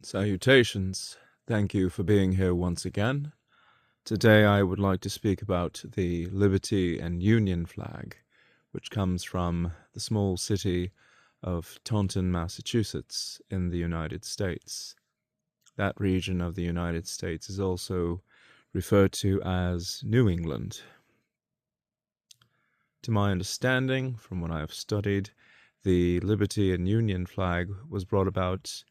Salutations. Thank you for being here once again. Today I would like to speak about the Liberty and Union flag, which comes from the small city of Taunton, Massachusetts, in the United States. That region of the United States is also referred to as New England. To my understanding, from what I have studied, the Liberty and Union flag was brought about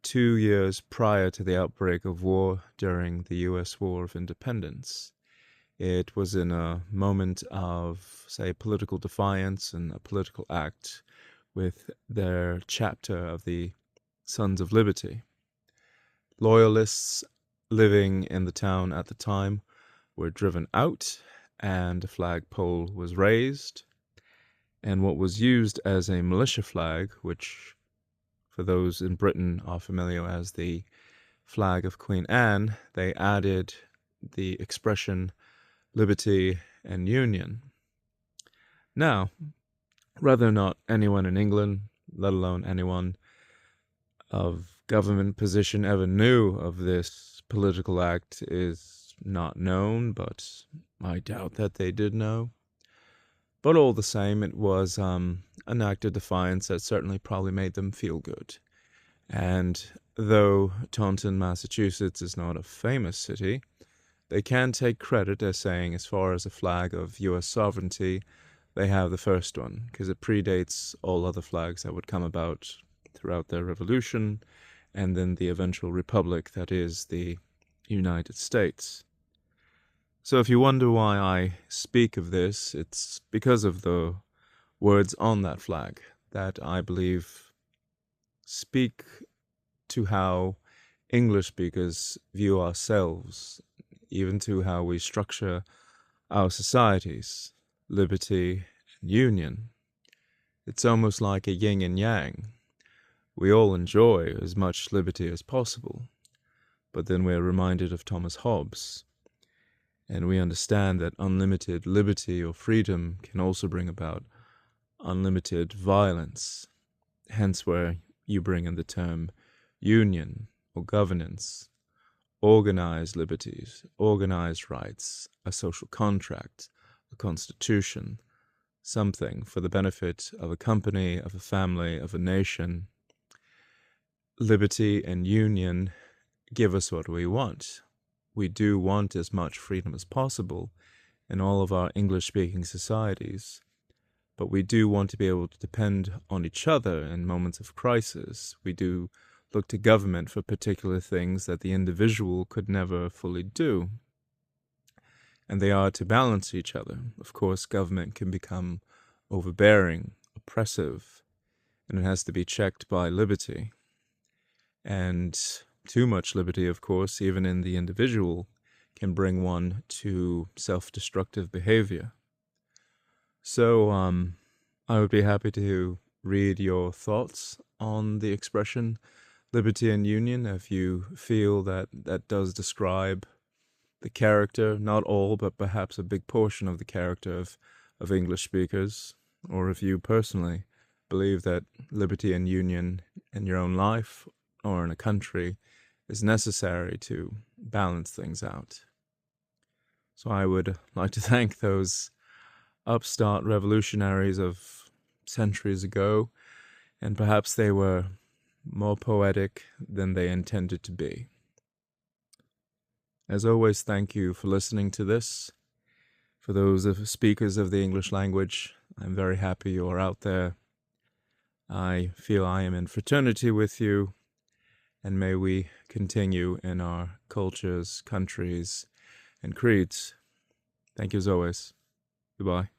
2 years prior to the outbreak of war during the U.S. War of Independence. It was in a moment of, say, political defiance and a political act with their chapter of the Sons of Liberty. Loyalists living in the town at the time were driven out, and a flagpole was raised, and what was used as a militia flag, which for those in Britain are familiar as the flag of Queen Anne, they added the expression liberty and union. Now, whether or not anyone in England, let alone anyone of government position, ever knew of this political act is not known, but I doubt that they did know. But all the same, it was an act of defiance that certainly probably made them feel good. And though Taunton, Massachusetts is not a famous city, they can take credit as saying, as far as a flag of U.S. sovereignty, they have the first one, because it predates all other flags that would come about throughout their revolution, and then the eventual republic that is the United States. So if you wonder why I speak of this, it's because of the words on that flag that I believe speak to how English speakers view ourselves, even to how we structure our societies, liberty and union. It's almost like a yin and yang. We all enjoy as much liberty as possible, but then we're reminded of Thomas Hobbes, and we understand that unlimited liberty or freedom can also bring about unlimited violence, hence where you bring in the term union or governance, organized liberties, organized rights, a social contract, a constitution, something for the benefit of a company, of a family, of a nation. Liberty and union give us what we want. We do want as much freedom as possible in all of our English-speaking societies, but we do want to be able to depend on each other in moments of crisis. We do look to government for particular things that the individual could never fully do, and they are to balance each other. Of course, government can become overbearing, oppressive, and it has to be checked by liberty. And too much liberty, of course, even in the individual, can bring one to self-destructive behavior. So, I would be happy to read your thoughts on the expression liberty and union, if you feel that that does describe the character, not all, but perhaps a big portion of the character of English speakers, or if you personally believe that liberty and union in your own life or in a country is necessary to balance things out. So I would like to thank those upstart revolutionaries of centuries ago, and perhaps they were more poetic than they intended to be. As always, thank you for listening to this. For those of speakers of the English language, I'm very happy you are out there. I feel I am in fraternity with you, and may we continue in our cultures, countries, and creeds. Thank you as always. Goodbye.